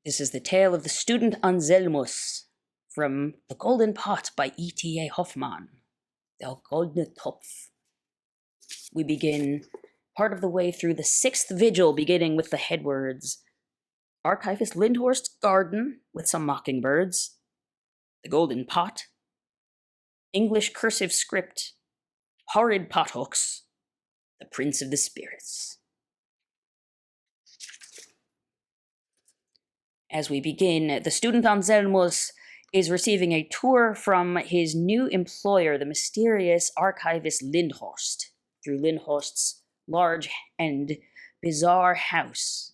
This is the tale of the student Anselmus from The Golden Pot by E.T.A. Hoffmann. Der Goldene Topf. We begin part of the way through the 6th vigil, beginning with the headwords. Archivist Lindhorst's garden with some mockingbirds. The Golden Pot. English cursive script. Horrid pothooks. The Prince of the Spirits. As we begin, the student Anselmus is receiving a tour from his new employer, the mysterious Archivist Lindhorst, through Lindhorst's large and bizarre house,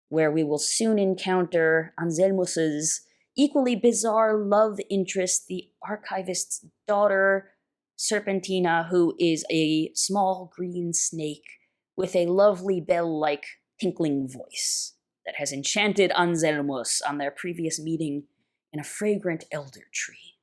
where we will soon encounter Anselmus's equally bizarre love interest, the archivist's daughter, Serpentina, who is a small green snake with a lovely bell-like tinkling voice that has enchanted Anselmus on their previous meeting in a fragrant elder tree.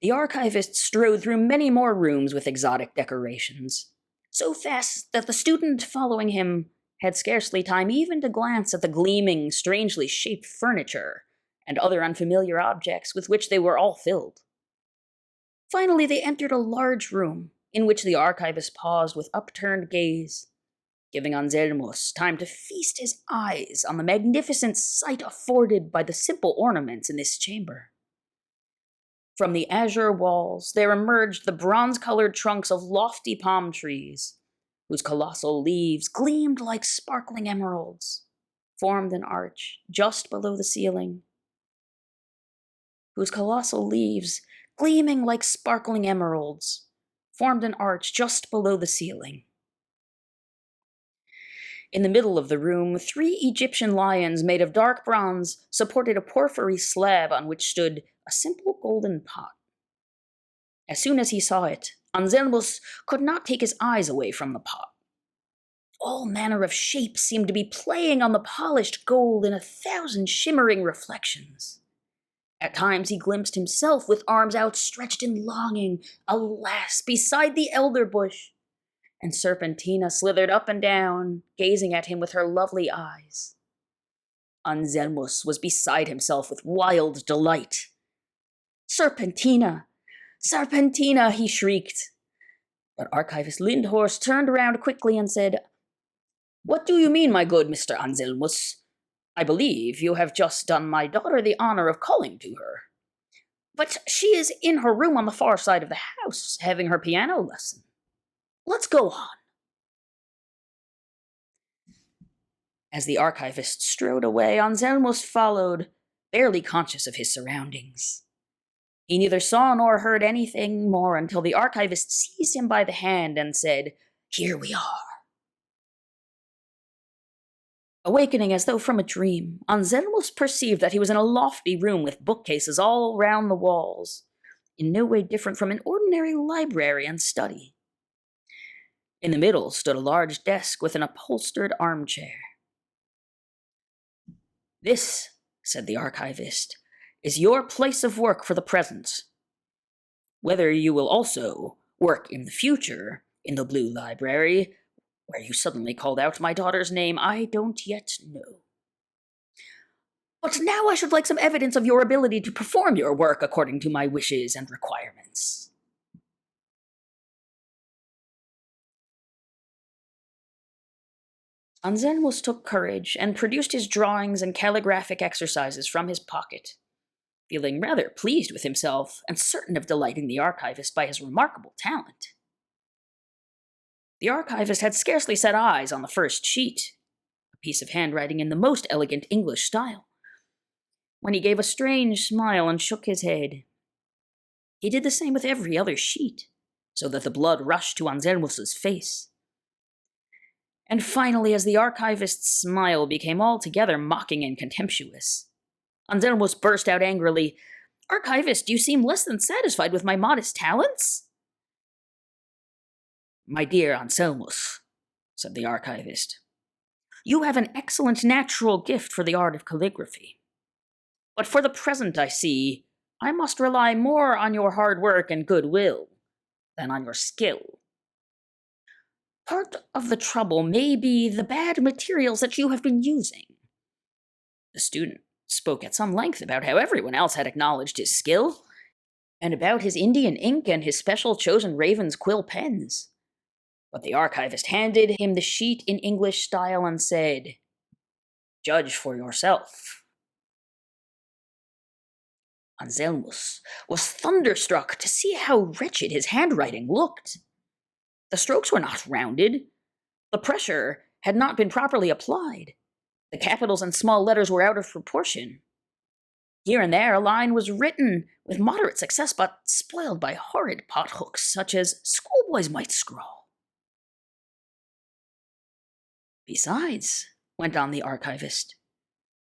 The archivist strode through many more rooms with exotic decorations, so fast that the student following him had scarcely time even to glance at the gleaming, strangely shaped furniture and other unfamiliar objects with which they were all filled. Finally, they entered a large room, in which the archivist paused with upturned gaze, giving Anselmus time to feast his eyes on the magnificent sight afforded by the simple ornaments in this chamber. From the azure walls there emerged the bronze-colored trunks of lofty palm trees, whose colossal leaves gleamed like sparkling emeralds, formed an arch just below the ceiling. Gleaming like sparkling emeralds, formed an arch just below the ceiling. In the middle of the room, 3 Egyptian lions made of dark bronze supported a porphyry slab on which stood a simple golden pot. As soon as he saw it, Anselmus could not take his eyes away from the pot. All manner of shapes seemed to be playing on the polished gold in 1,000 shimmering reflections. At times he glimpsed himself with arms outstretched in longing, alas, beside the elder bush, and Serpentina slithered up and down, gazing at him with her lovely eyes. Anselmus was beside himself with wild delight. "Serpentina! Serpentina!" he shrieked. But Archivist Lindhorst turned around quickly and said, "What do you mean, my good Mr. Anselmus? I believe you have just done my daughter the honor of calling to her. But she is in her room on the far side of the house, having her piano lesson. Let's go on." As the archivist strode away, Anselmus followed, barely conscious of his surroundings. He neither saw nor heard anything more until the archivist seized him by the hand and said, "Here we are." Awakening as though from a dream, Anselmus perceived that he was in a lofty room with bookcases all round the walls, in no way different from an ordinary library and study. In the middle stood a large desk with an upholstered armchair. "This," said the archivist, "is your place of work for the present. Whether you will also work in the future in the Blue Library, where you suddenly called out my daughter's name, I don't yet know. But now I should like some evidence of your ability to perform your work according to my wishes and requirements." Anselmus took courage and produced his drawings and calligraphic exercises from his pocket, feeling rather pleased with himself and certain of delighting the archivist by his remarkable talent. The archivist had scarcely set eyes on the first sheet, a piece of handwriting in the most elegant English style, when he gave a strange smile and shook his head. He did the same with every other sheet, so that the blood rushed to Anselmus's face. And finally, as the archivist's smile became altogether mocking and contemptuous, Anselmus burst out angrily, "Archivist, you seem less than satisfied with my modest talents?" "My dear Anselmus," said the archivist, "you have an excellent natural gift for the art of calligraphy. But for the present, I see, I must rely more on your hard work and goodwill than on your skill. Part of the trouble may be the bad materials that you have been using." The student spoke at some length about how everyone else had acknowledged his skill, and about his Indian ink and his special chosen raven's quill pens. But the archivist handed him the sheet in English style and said, "Judge for yourself." Anselmus was thunderstruck to see how wretched his handwriting looked. The strokes were not rounded. The pressure had not been properly applied. The capitals and small letters were out of proportion. Here and there a line was written with moderate success, but spoiled by horrid pothooks, such as schoolboys might scrawl. "Besides," went on the archivist,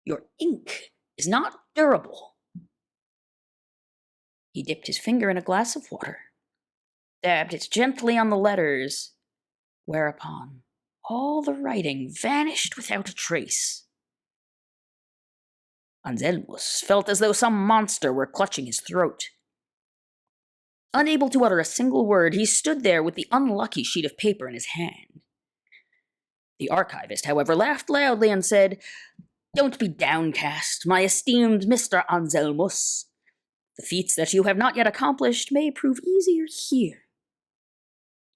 "your ink is not durable." He dipped his finger in a glass of water, dabbed it gently on the letters, whereupon all the writing vanished without a trace. Anselmus felt as though some monster were clutching his throat. Unable to utter a single word, he stood there with the unlucky sheet of paper in his hand. The archivist, however, laughed loudly and said, "Don't be downcast, my esteemed Mr. Anselmus. The feats that you have not yet accomplished may prove easier here.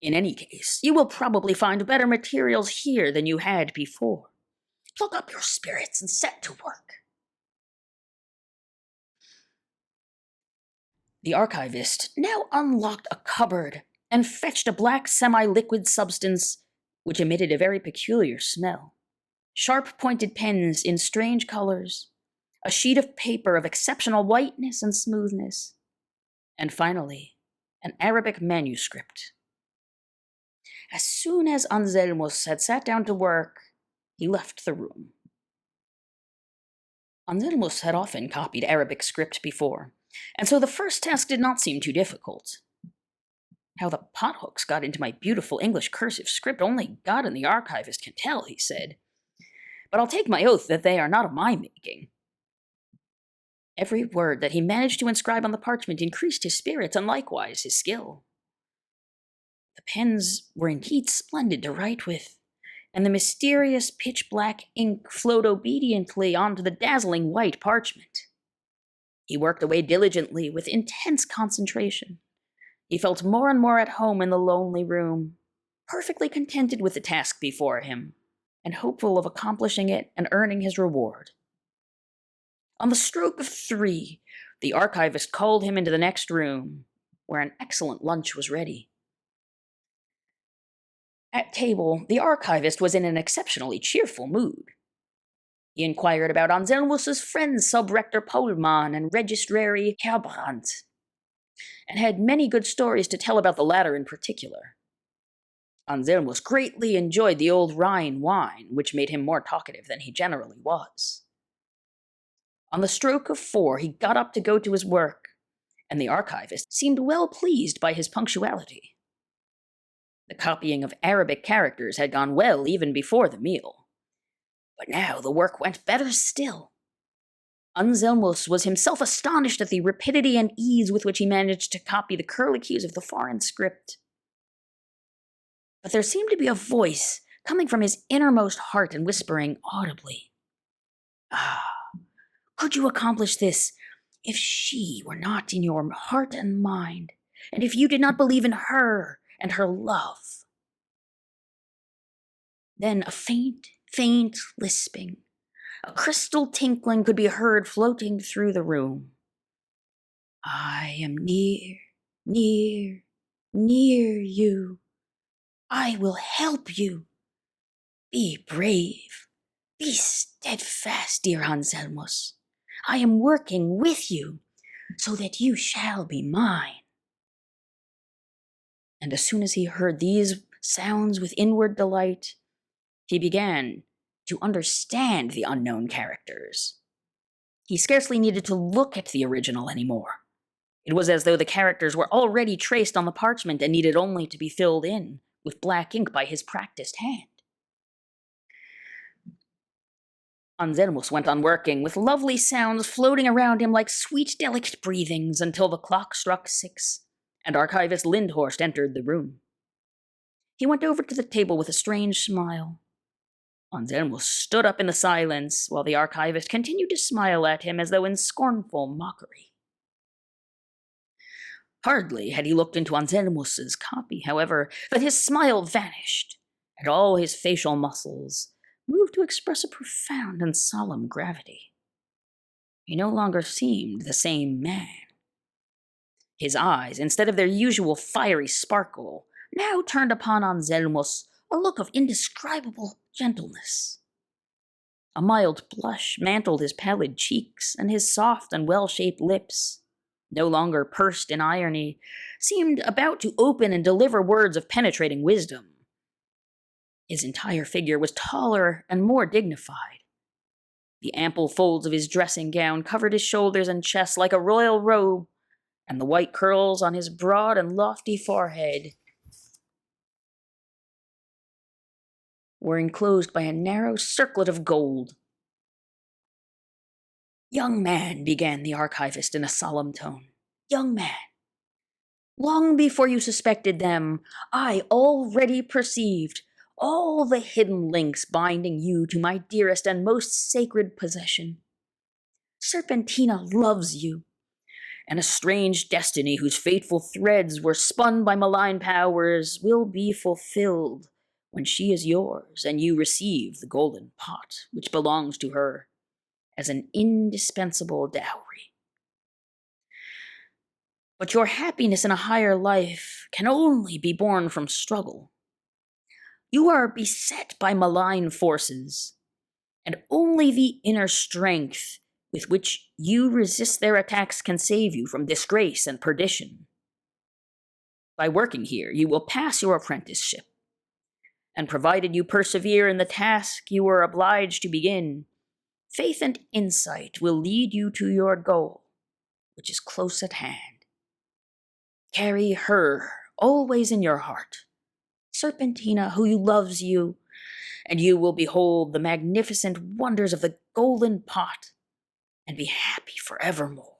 In any case, you will probably find better materials here than you had before. Pluck up your spirits and set to work." The archivist now unlocked a cupboard and fetched a black semi-liquid substance which emitted a very peculiar smell. Sharp-pointed pens in strange colors, a sheet of paper of exceptional whiteness and smoothness, and finally, an Arabic manuscript. As soon as Anselmus had sat down to work, he left the room. Anselmus had often copied Arabic script before, and so the first task did not seem too difficult. "How the pothooks got into my beautiful English cursive script only God and the archivist can tell," he said. "But I'll take my oath that they are not of my making." Every word that he managed to inscribe on the parchment increased his spirits and likewise his skill. The pens were indeed splendid to write with, and the mysterious pitch-black ink flowed obediently onto the dazzling white parchment. He worked away diligently with intense concentration. He felt more and more at home in the lonely room, perfectly contented with the task before him, and hopeful of accomplishing it and earning his reward. On the stroke of 3, the archivist called him into the next room, where an excellent lunch was ready. At table, the archivist was in an exceptionally cheerful mood. He inquired about Anselmus's friends Sub-Rector Pohlmann and Registrary Herbrandt, and had many good stories to tell about the latter in particular. Anselmus greatly enjoyed the old Rhine wine, which made him more talkative than he generally was. On the stroke of 4, he got up to go to his work, and the archivist seemed well pleased by his punctuality. The copying of Arabic characters had gone well even before the meal, but now the work went better still. Anselmus was himself astonished at the rapidity and ease with which he managed to copy the curlicues of the foreign script. But there seemed to be a voice coming from his innermost heart and whispering audibly, "Ah, could you accomplish this if she were not in your heart and mind, and if you did not believe in her and her love?" Then a faint, faint lisping, a crystal tinkling could be heard floating through the room. "I am near, near, near you. I will help you. Be brave. Be steadfast, dear Anselmus. I am working with you, so that you shall be mine." And as soon as he heard these sounds with inward delight, he began to understand the unknown characters. He scarcely needed to look at the original anymore. It was as though the characters were already traced on the parchment and needed only to be filled in with black ink by his practiced hand. Anselmus went on working, with lovely sounds floating around him like sweet, delicate breathings, until the clock struck 6, and Archivist Lindhorst entered the room. He went over to the table with a strange smile. Anselmus stood up in the silence, while the archivist continued to smile at him as though in scornful mockery. Hardly had he looked into Anselmus's copy, however, that his smile vanished, and all his facial muscles moved to express a profound and solemn gravity. He no longer seemed the same man. His eyes, instead of their usual fiery sparkle, now turned upon Anselmus a look of indescribable gentleness. A mild blush mantled his pallid cheeks, and his soft and well-shaped lips, no longer pursed in irony, seemed about to open and deliver words of penetrating wisdom. His entire figure was taller and more dignified. The ample folds of his dressing gown covered his shoulders and chest like a royal robe, and the white curls on his broad and lofty forehead were enclosed by a narrow circlet of gold. "Young man," began the archivist in a solemn tone, "young man, long before you suspected them, I already perceived all the hidden links binding you to my dearest and most sacred possession. Serpentina loves you, and a strange destiny whose fateful threads were spun by malign powers will be fulfilled when she is yours and you receive the golden pot which belongs to her as an indispensable dowry. But your happiness in a higher life can only be born from struggle. You are beset by malign forces, and only the inner strength with which you resist their attacks can save you from disgrace and perdition. By working here, you will pass your apprenticeship, and provided you persevere in the task you are obliged to begin, faith and insight will lead you to your goal, which is close at hand. Carry her always in your heart, Serpentina, who loves you, and you will behold the magnificent wonders of the golden pot, and be happy forevermore.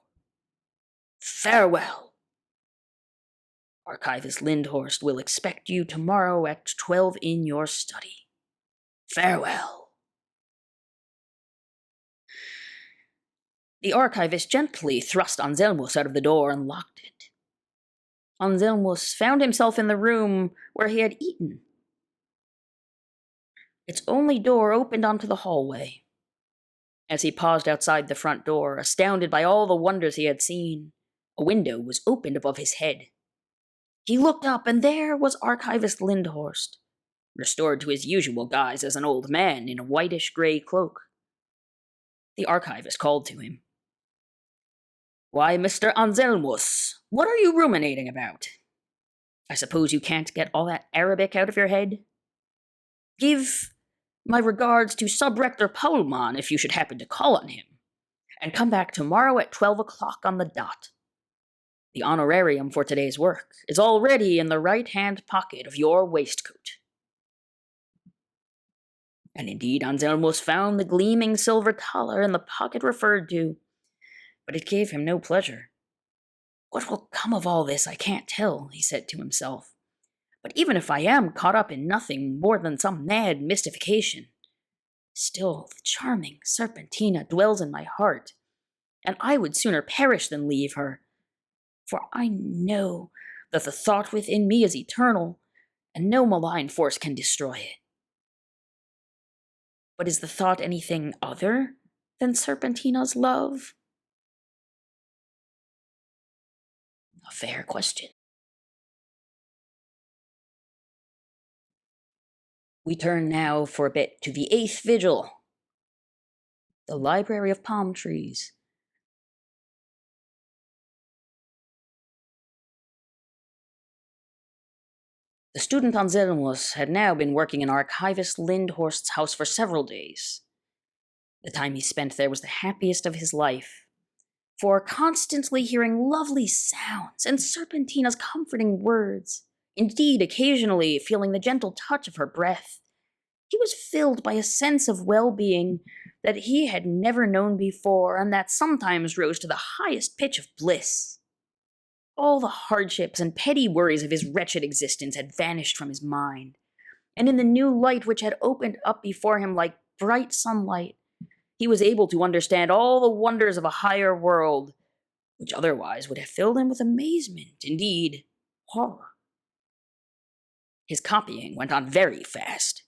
Farewell. Archivist Lindhorst will expect you tomorrow at 12 in your study. Farewell." The archivist gently thrust Anselmus out of the door and locked it. Anselmus found himself in the room where he had eaten. Its only door opened onto the hallway. As he paused outside the front door, astounded by all the wonders he had seen, a window was opened above his head. He looked up, and there was Archivist Lindhorst, restored to his usual guise as an old man in a whitish-gray cloak. The archivist called to him. "Why, Mr. Anselmus, what are you ruminating about? I suppose you can't get all that Arabic out of your head? Give my regards to Sub-Rector Pohlmann if you should happen to call on him, and come back tomorrow at 12 o'clock on the dot. The honorarium for today's work is already in the right-hand pocket of your waistcoat." And indeed, Anselmus found the gleaming silver thaler in the pocket referred to, but it gave him no pleasure. "What will come of all this, I can't tell," he said to himself. "But even if I am caught up in nothing more than some mad mystification, still the charming Serpentina dwells in my heart, and I would sooner perish than leave her, for I know that the thought within me is eternal, and no malign force can destroy it. But is the thought anything other than Serpentina's love? A fair question." We turn now for a bit to the 8th Vigil, the Library of Palm Trees. The student Anselmus had now been working in Archivist Lindhorst's house for several days. The time he spent there was the happiest of his life, for constantly hearing lovely sounds and Serpentina's comforting words, indeed occasionally feeling the gentle touch of her breath, he was filled by a sense of well-being that he had never known before, and that sometimes rose to the highest pitch of bliss. All the hardships and petty worries of his wretched existence had vanished from his mind, and in the new light which had opened up before him like bright sunlight, he was able to understand all the wonders of a higher world, which otherwise would have filled him with amazement, indeed, horror. His copying went on very fast,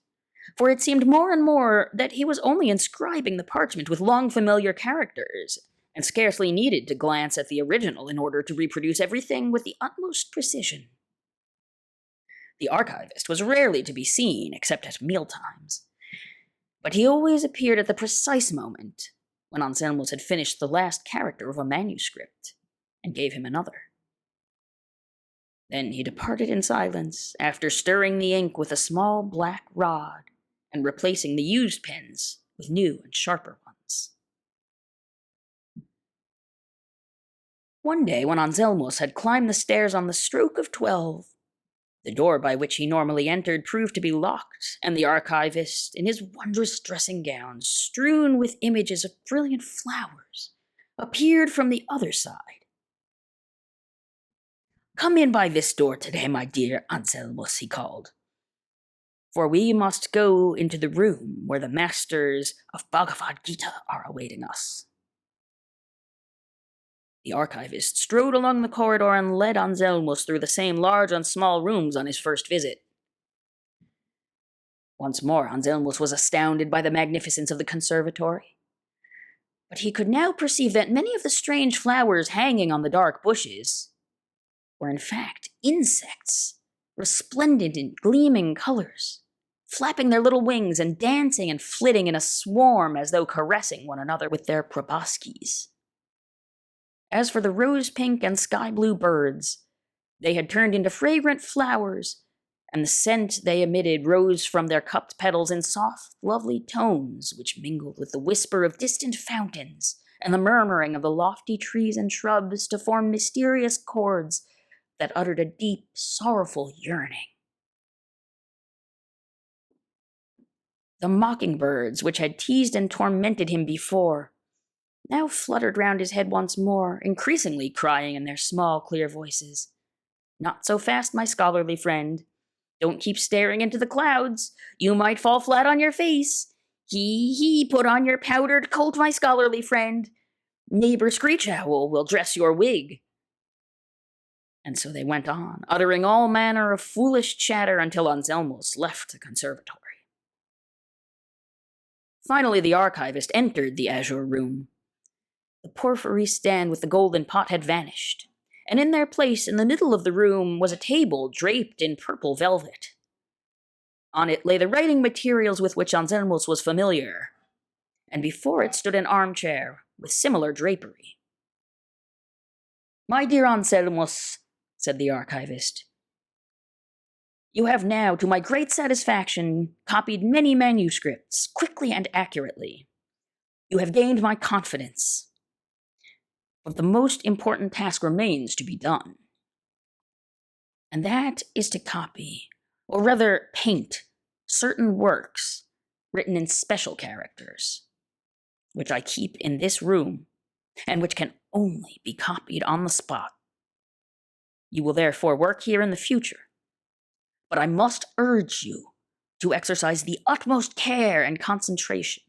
for it seemed more and more that he was only inscribing the parchment with long familiar characters, and scarcely needed to glance at the original in order to reproduce everything with the utmost precision. The archivist was rarely to be seen except at mealtimes, but he always appeared at the precise moment when Anselmus had finished the last character of a manuscript and gave him another. Then he departed in silence, after stirring the ink with a small black rod and replacing the used pens with new and sharper ones. One day, when Anselmus had climbed the stairs on the stroke of 12, the door by which he normally entered proved to be locked, and the archivist, in his wondrous dressing gown, strewn with images of brilliant flowers, appeared from the other side. "Come in by this door today, my dear Anselmus," he called, "for we must go into the room where the masters of Bhagavad Gita are awaiting us." The archivist strode along the corridor and led Anselmus through the same large and small rooms on his first visit. Once more Anselmus was astounded by the magnificence of the conservatory, but he could now perceive that many of the strange flowers hanging on the dark bushes were in fact insects, resplendent in gleaming colors, flapping their little wings and dancing and flitting in a swarm as though caressing one another with their proboscis. As for the rose-pink and sky-blue birds, they had turned into fragrant flowers, and the scent they emitted rose from their cupped petals in soft, lovely tones which mingled with the whisper of distant fountains and the murmuring of the lofty trees and shrubs to form mysterious chords that uttered a deep, sorrowful yearning. The mockingbirds, which had teased and tormented him before, now fluttered round his head once more, increasingly crying in their small, clear voices, "Not so fast, my scholarly friend. Don't keep staring into the clouds. You might fall flat on your face. He, put on your powdered coat, my scholarly friend. Neighbor Screech Owl will dress your wig." And so they went on, uttering all manner of foolish chatter until Anselmus left the conservatory. Finally, the archivist entered the azure room. The porphyry stand with the golden pot had vanished, and in their place in the middle of the room was a table draped in purple velvet. On it lay the writing materials with which Anselmus was familiar, and before it stood an armchair with similar drapery. "My dear Anselmus," said the archivist, "you have now, to my great satisfaction, copied many manuscripts, quickly and accurately. You have gained my confidence. But the most important task remains to be done. And that is to copy, or rather paint, certain works written in special characters, which I keep in this room, and which can only be copied on the spot. You will therefore work here in the future, but I must urge you to exercise the utmost care and concentration.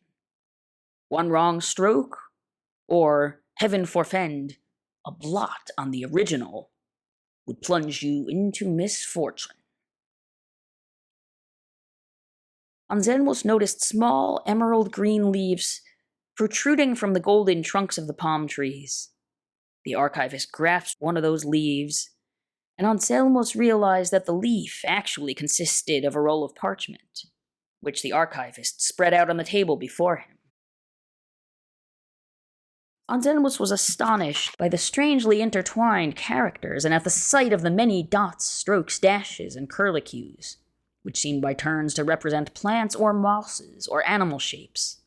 One wrong stroke, or, heaven forfend, a blot on the original, would plunge you into misfortune." Anselmus noticed small emerald green leaves protruding from the golden trunks of the palm trees. The archivist grasped one of those leaves, and Anselmus realized that the leaf actually consisted of a roll of parchment, which the archivist spread out on the table before him. Anselmus was astonished by the strangely intertwined characters and at the sight of the many dots, strokes, dashes, and curlicues, which seemed by turns to represent plants or mosses or animal shapes.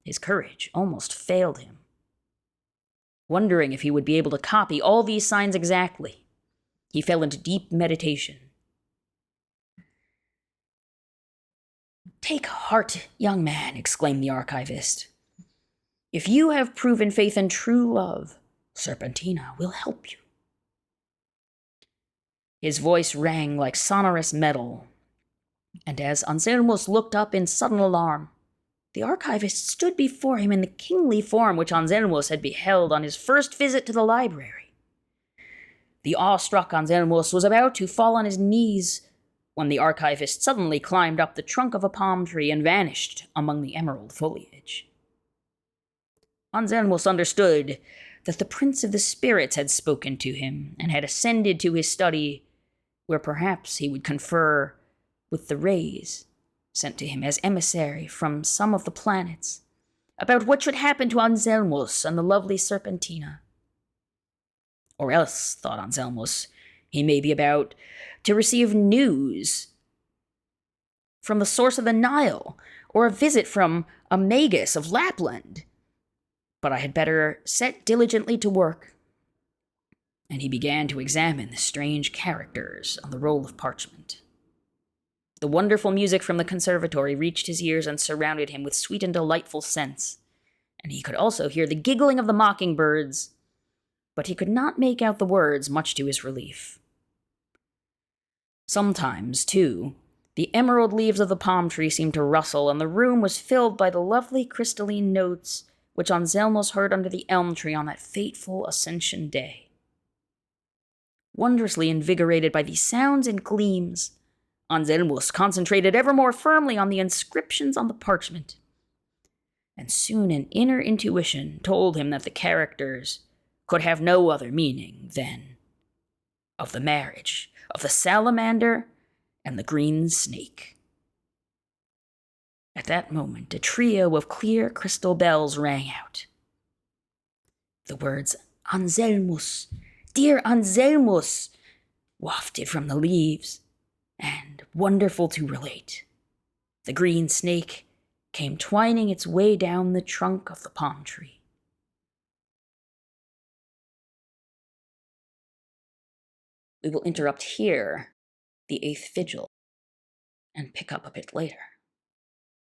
His courage almost failed him. Wondering if he would be able to copy all these signs exactly, he fell into deep meditation. "Take heart, young man," exclaimed the archivist. If you have proven faith and true love, Serpentina will help you. His voice rang like sonorous metal, and as Anselmus looked up in sudden alarm, the archivist stood before him in the kingly form which Anselmus had beheld on his first visit to the library. The awestruck Anselmus was about to fall on his knees when the archivist suddenly climbed up the trunk of a palm tree and vanished among the emerald foliage. Anselmus understood that the Prince of the Spirits had spoken to him and had ascended to his study, where perhaps he would confer with the rays sent to him as emissary from some of the planets about what should happen to Anselmus and the lovely Serpentina. Or else, thought Anselmus, he may be about to receive news from the source of the Nile, or a visit from a magus of Lapland. But I had better set diligently to work. And he began to examine the strange characters on the roll of parchment. The wonderful music from the conservatory reached his ears and surrounded him with sweet and delightful scents, and he could also hear the giggling of the mockingbirds, but he could not make out the words, much to his relief. Sometimes, too, the emerald leaves of the palm tree seemed to rustle, and the room was filled by the lovely crystalline notes which Anselmus heard under the elm tree on that fateful Ascension day. Wondrously invigorated by these sounds and gleams, Anselmus concentrated ever more firmly on the inscriptions on the parchment, and soon an inner intuition told him that the characters could have no other meaning than of the marriage of the salamander and the green snake. At that moment, a trio of clear crystal bells rang out. The words, "Anselmus, dear Anselmus," wafted from the leaves, and, wonderful to relate, the green snake came twining its way down the trunk of the palm tree. We will interrupt here the 8th vigil and pick up a bit later.